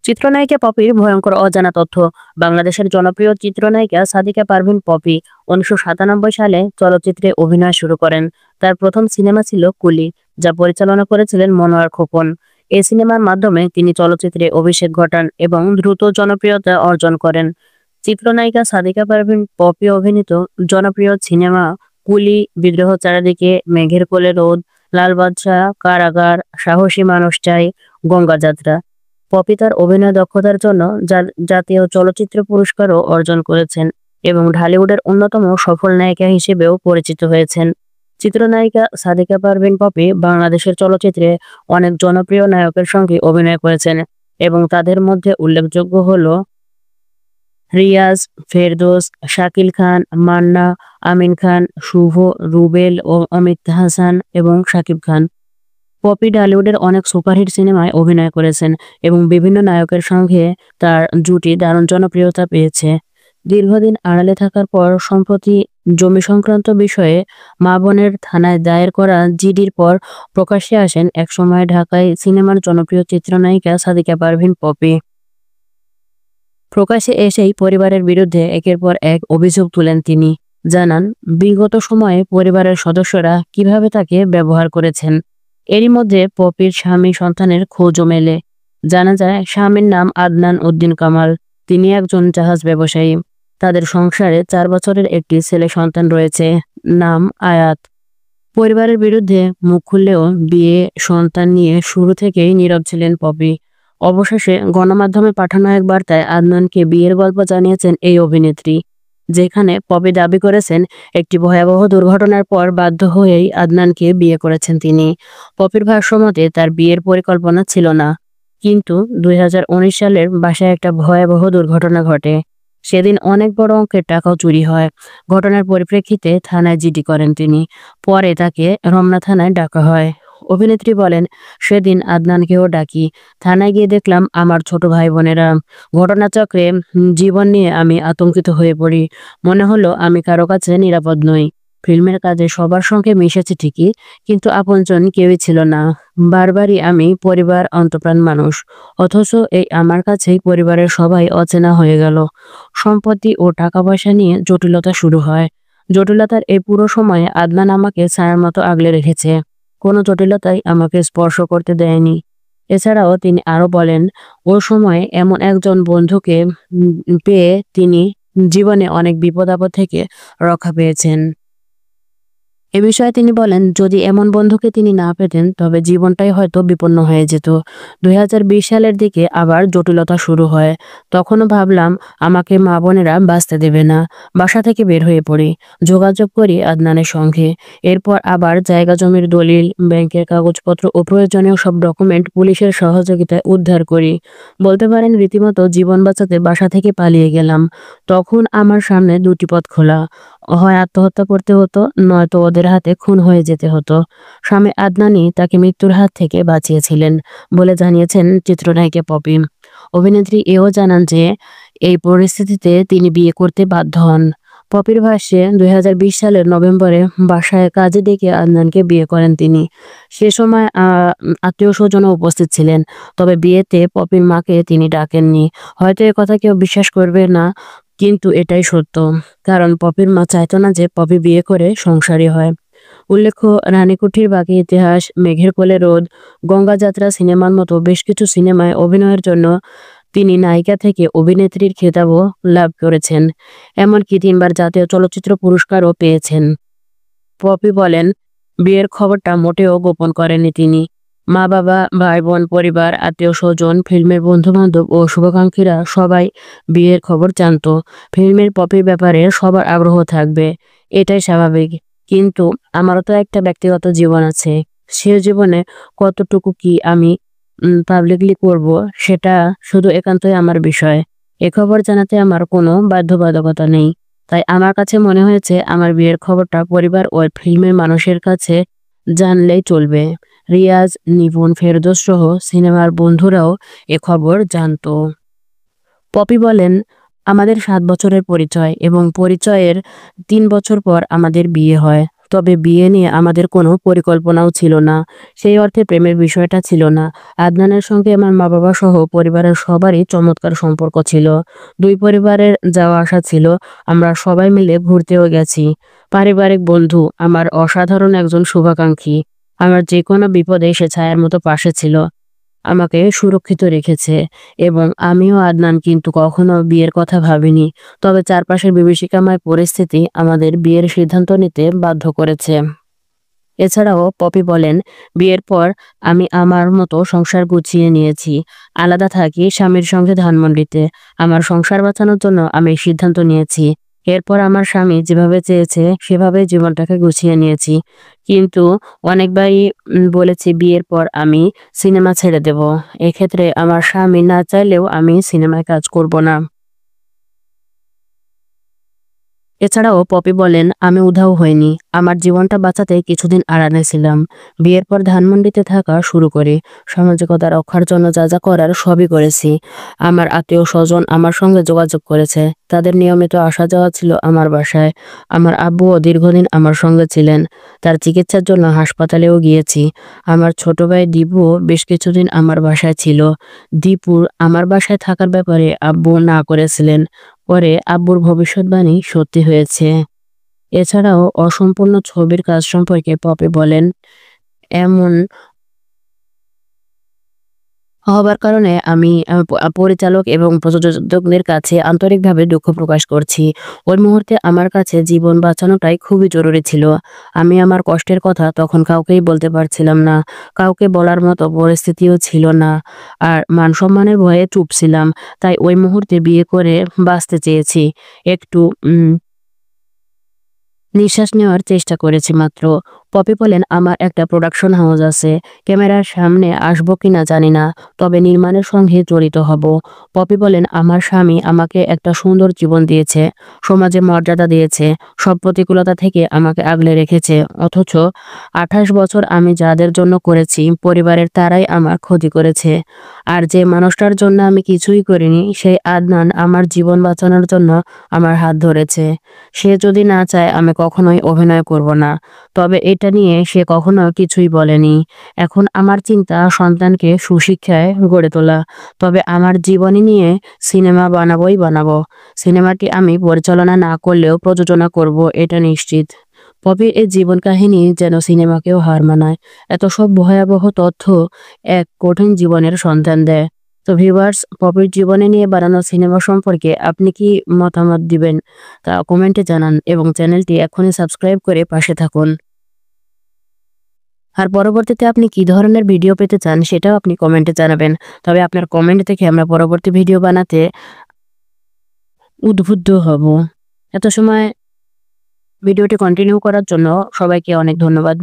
চিত্রনায়িকা পপির ভয়ঙ্কর অজানা তথ্য। বাংলাদেশের জনপ্রিয় চিত্রনায়িকা সাদিকা পারভীন পপি 1997 সালে চলচ্চিত্রে অভিনয় শুরু করেন। তার প্রথম সিনেমা ছিল কুলি, যা পরিচালনা করেছিলেন মনোয়ার খোকন। এই সিনেমার মাধ্যমে তিনি চলচ্চিত্রে অভিষেক ঘটান এবং দ্রুত জনপ্রিয়তা অর্জন করেন। চিত্রনায়িকা সাদিকা পারভীন পপি অভিনীত জনপ্রিয় সিনেমা কুলি, বিদ্রোহ চারিদিকে, মেঘের কোলে রোদ, লাল বাদশা, কারাগার, সাহসী মানুষ চাই, গঙ্গা যাত্রা। পপি তার অভিনয় দক্ষতার জন্য জাতীয় চলচ্চিত্র পুরস্কারও অর্জন করেছেন এবং ঢালিউডের অন্যতম সফল নায়িকা হিসেবেও পরিচিত হয়েছেন। চিত্রনায়িকা সাদিকা পারভীন পপি বাংলাদেশের চলচ্চিত্রে অনেক জনপ্রিয় নায়কের সঙ্গে অভিনয় করেছেন এবং তাদের মধ্যে উল্লেখযোগ্য হল রিয়াজ, ফেরদৌস, শাকিল খান, মান্না, আমিন খান, শুভ, রুবেল ও অমিত হাসান এবং শাকিব খান। পপি ঢালিউডের অনেক সুপারহিট সিনেমায় অভিনয় করেছেন এবং বিভিন্ন নায়কের সঙ্গে তার জুটি দারুণ জনপ্রিয়তা পেয়েছে। দীর্ঘদিন আড়ালে থাকার পর সম্প্রতি জমি সংক্রান্ত বিষয়ে মা বোনের থানায় দায়ের করা জিডির পর প্রকাশ্যে আসেন একসময় ঢাকায় সিনেমার জনপ্রিয় চিত্রনায়িকা সাদিকা পারভীন পপি। প্রকাশ্যে এসেই পরিবারের বিরুদ্ধে একের পর এক অভিযোগ তুলেন তিনি। জানান, বিগত সময়ে পরিবারের সদস্যরা কিভাবে তাকে ব্যবহার করেছেন। এরই মধ্যে পপির স্বামী সন্তানের খোঁজও মেলে। জানা যায়, স্বামীর নাম আদনান উদ্দিন কামাল। তিনি একজন জাহাজ ব্যবসায়ী। তাদের সংসারে 4 বছরের একটি ছেলে সন্তান রয়েছে, নাম আয়াত। পরিবারের বিরুদ্ধে মুখ খুললেও বিয়ে, সন্তান নিয়ে শুরু থেকেই নীরব ছিলেন পপি। অবশেষে গণমাধ্যমে পাঠানো এক বার্তায় আদনানকে বিয়ের গল্প জানিয়েছেন এই অভিনেত্রী, যেখানে পপি দাবি করেছেন একটি ভয়াবহ দুর্ঘটনার পর বাধ্য হয়েই আদনানকে বিয়ে করেছেন তিনি। পপির ভাষ্যমতে তার বিয়ের পরিকল্পনা ছিল না, কিন্তু 2019 সালের বাসায় একটা ভয়াবহ দুর্ঘটনা ঘটে। সেদিন অনেক বড় অঙ্কের টাকাও চুরি হয়। ঘটনার পরিপ্রেক্ষিতে থানায় জিডি করেন তিনি। পরে তাকে রমনা থানায় ডাকা হয়। অভিনেত্রী বলেন, সেদিন আদনানকেও ডাকি। থানায় গিয়ে দেখলাম আমার ছোট ভাই বোনেরা। ঘটনাচক্রে জীবন নিয়ে আমি আতঙ্কিত হয়ে পড়ি। মনে হলো আমি কারো কাছে নিরাপদ নই। ফিল্মের কাজে সবার সঙ্গে মিশেছি ঠিকই, কিন্তু আপনজন কেউই ছিল না। বারবারই আমি পরিবার, অন্তপ্রাণ মানুষ, অথচ এই আমার কাছেই পরিবারের সবাই অচেনা হয়ে গেল। সম্পত্তি ও টাকা পয়সা নিয়ে জটিলতা শুরু হয়। জটিলতার এই পুরো সময়ে আদনান আমাকে ছায়ার মতো আগলে রেখেছে। কোনো জটিলতাই আমাকে স্পর্শ করতে দেয়নি। এছাড়াও তিনি আরো বলেন, ওই সময়ে এমন একজন বন্ধুকে পেয়ে তিনি জীবনে অনেক বিপদ আপদ থেকে রক্ষা পেয়েছেন। এ বিষয়ে তিনি বলেন, যদি এমন বন্ধুকে তিনি না পেতেন তবে জীবনটাই হয়তো বিপন্ন হয়ে যেত। 2020 সালের দিকে আবার জটিলতা শুরু হয়। তখনও ভাবলাম আমাকে মা বোনেরা বাঁচতে দেবে না। বাসা থেকে বের হয়ে পড়ি। যোগাযোগ করি আদনানের সঙ্গে। এরপর আবার জায়গা জমির দলিল, ব্যাংকের কাগজপত্র ও প্রয়োজনীয় সব ডকুমেন্ট পুলিশের সহযোগিতায় উদ্ধার করি। বলতে পারেন রীতিমতো জীবন বাঁচাতে বাসা থেকে পালিয়ে গেলাম। তখন আমার সামনে দুটি পথ খোলা, হয় আত্মহত্যা করতে হতো, নয়তো ওদের হাতে খুন হয়ে যেতে হতো। স্বামী আদনানই তাকে মৃত্যুর হাত থেকে বাঁচিয়েছিলেন বলে জানিয়েছেন চিত্রনায়িকা পপি। অভিনেত্রী এও জানান যে এই পরিস্থিতিতে তিনি বিয়ে করতে বাধ্য হন। পপির ভাষ্যে 2020 সালের নভেম্বরে বাসায় কাজে ডেকে আদনানকে বিয়ে করেন তিনি। সে সময় আত্মীয় স্বজনও উপস্থিত ছিলেন, তবে বিয়েতে পপির মাকে তিনি ডাকেননি। হয়তো এ কথা কেউ বিশ্বাস করবে না, কিন্তু এটাই সত্য। কারণ পপির মা চাইতো না যে পপি বিয়ে করে সংসারী হয়। উল্লেখ্য, রানীকুঠির বাকি ইতিহাস, মেঘের কোলে রোদ, গঙ্গা যাত্রা সিনেমার মতো বেশ কিছু সিনেমায় অভিনয়ের জন্য তিনি নায়িকা থেকে অভিনেত্রীর খেতাবও লাভ করেছেন। এমনকি 3বার জাতীয় চলচ্চিত্র পুরস্কারও পেয়েছেন। পপি বলেন, বিয়ের খবরটা মোটেও গোপন করেননি তিনি। মা বাবা, ভাই বোন, পরিবার, আত্মীয় স্বজন, ফিল্মের বন্ধু বান্ধব ও শুভাকাঙ্ক্ষীরা সবাই বিয়ের খবর জানতো। ফিল্মের পপির ব্যাপারে সবার আগ্রহ থাকবে, এটাই স্বাভাবিক। কিন্তু আমারও তো একটা ব্যক্তিগত জীবন আছে। সে জীবনে কতটুকু কি আমি পাবলিকলি করব, সেটা শুধু একান্তই আমার বিষয়। এ খবর জানাতে আমার কোনো বাধ্যবাধকতা নেই। তাই আমার কাছে মনে হয়েছে আমার বিয়ের খবরটা পরিবার ও ফিল্মের মানুষের কাছে জানলেই চলবে। রিয়াজ, নিপুণ, ফেরদৌস সহ সিনেমার বন্ধুরাও এ খবর জানতো। পপি বলেন, আমাদের 7 বছরের পরিচয় এবং পরিচয়ের 3 বছর পর আমাদের বিয়ে হয়। তবে বিয়ে নিয়ে আমাদের কোনো পরিকল্পনাও ছিল না। সেই অর্থে প্রেমের বিষয়টা ছিল না। আদনানের সঙ্গে আমার মা-বাবা সহ পরিবারের সবারই চমৎকার সম্পর্ক ছিল। দুই পরিবারের যাওয়া আসা ছিল। আমরা সবাই মিলে ঘুরতেও গেছি। পারিবারিক বন্ধু আমার অসাধারণ একজন শুভাকাঙ্ক্ষী। আমার যেকোনো বিপদে সে ছায়ার মতো পাশে ছিল। আমাকে সুরক্ষিত রেখেছে এবং আমিও আদনান কিন্তু কখনো বিয়ের কথা ভাবিনি। তবে চারপাশের বিভীষিকাময় পরিস্থিতি আমাদের বিয়ের সিদ্ধান্ত নিতে বাধ্য করেছে। এছাড়াও পপি বলেন, বিয়ের পর আমি আমার মতো সংসার গুছিয়ে নিয়েছি। আলাদা থাকি স্বামীর সঙ্গে ধানমন্ডিতে। আমার সংসার বাঁচানোর জন্য আমি সিদ্ধান্ত নিয়েছি। এরপর আমার স্বামী যেভাবে চেয়েছে সেভাবে জীবনটাকে গুছিয়ে নিয়েছি। কিন্তু অনেকবারই বলেছি বিয়ের পর আমি সিনেমা ছেড়ে দেব। এক্ষেত্রে আমার স্বামী না চাইলেও আমি সিনেমায় কাজ করব না। এছাড়াও পপি বলেন, আমি উধাও হইনি। আমার জীবনটা বাঁচাতে কিছুদিন আড়ালে ছিলাম। বিয়ের পর ধানমন্ডিতে থাকা শুরু করি। সামাজিকতা রক্ষার জন্য যা যা করার সবই করেছি। আমার আত্মীয় স্বজন আমার সঙ্গে যোগাযোগ করেছে। তাদের নিয়মিত আসা যাওয়া ছিল আমার বাসায়। আমার আব্বুও দীর্ঘদিন আমার সঙ্গে ছিলেন। তার চিকিৎসার জন্য হাসপাতালেও গিয়েছি। আমার ছোট ভাই দীপুও বেশ কিছুদিন আমার বাসায় ছিল। দীপুর আমার বাসায় থাকার ব্যাপারে আব্বু না করেছিলেন। পরে আব্বুর ভবিষ্যৎবাণী সত্যি হয়েছে। এছাড়াও অসম্পূর্ণ ছবির কাজ সম্পর্কে পপি বলেন, এমন হবার কারণে আমি পরিচালক এবং প্রযোজকদের কাছে আন্তরিকভাবে দুঃখ প্রকাশ করছি। ওই মুহূর্তে আমার কাছে জীবন বাঁচানোটাই খুবই জরুরি ছিল। আমি আমার কষ্টের কথা তখন কাউকেই বলতে পারছিলাম না। কাউকে বলার মতো পরিস্থিতিও ছিল না। আর মান-সম্মানের ভয়ে চুপ ছিলাম। তাই ওই মুহূর্তে বিয়ে করে বাঁচতে চেয়েছি। একটু নিঃশ্বাস নেওয়ার চেষ্টা করেছি মাত্র। পপি বলেন, আমার একটা প্রোডাকশন হাউস আছে। ক্যামেরার সামনে আসবো কিনা জানি না, তবে নির্মাণের সঙ্গে জড়িত হব। পপি বলেন, আমার স্বামী আমাকে একটা সুন্দর জীবন দিয়েছে, সমাজে মর্যাদা দিয়েছে, সব প্রতিকূলতা থেকে আমাকে আগলে রেখেছে। অথচ 28 বছর আমি যাদের জন্য করেছি পরিবারের তারাই আমার ক্ষতি করেছে। আর যে মানুষটার জন্য আমি কিছুই করিনি সেই আদনান আমার জীবন বাঁচানোর জন্য আমার হাত ধরেছে। সে যদি না চায় আমি কখনোই অভিনয় করব না। তবে এটা নিয়ে সে কখনো কিছুই বলেনি। এখন আমার চিন্তা সন্তানকে সুশিক্ষায় গড়ে তোলা। তবে আমার জীবনী নিয়ে সিনেমা বানাবোই বানাবো। সিনেমাটি আমি পরিচালনা না করলেও প্রযোজনা করব, এটা নিশ্চিত। পপির এই জীবন কাহিনী যেন সিনেমাকেও হার মানায়। এত সব ভয়াবহ তথ্য এক কঠিন জীবনের সন্ধান দেয়। তো ভিউয়ার্স, পপির জীবনে নিয়ে বানানো সিনেমা সম্পর্কে আপনি কি মতামত দিবেন তা কমেন্টে জানান এবং চ্যানেলটি এখনই সাবস্ক্রাইব করে পাশে থাকুন। আর পরবর্তীতে আপনি কি ধরনের ভিডিও পেতে চান সেটাও আপনি কমেন্টে জানাবেন। তবে আপনার কমেন্ট থেকে আমরা পরবর্তী ভিডিও বানাতে উদ্বুদ্ধ হব। এত সময় ভিডিওটি কন্টিনিউ করার জন্য সবাইকে অনেক ধন্যবাদ।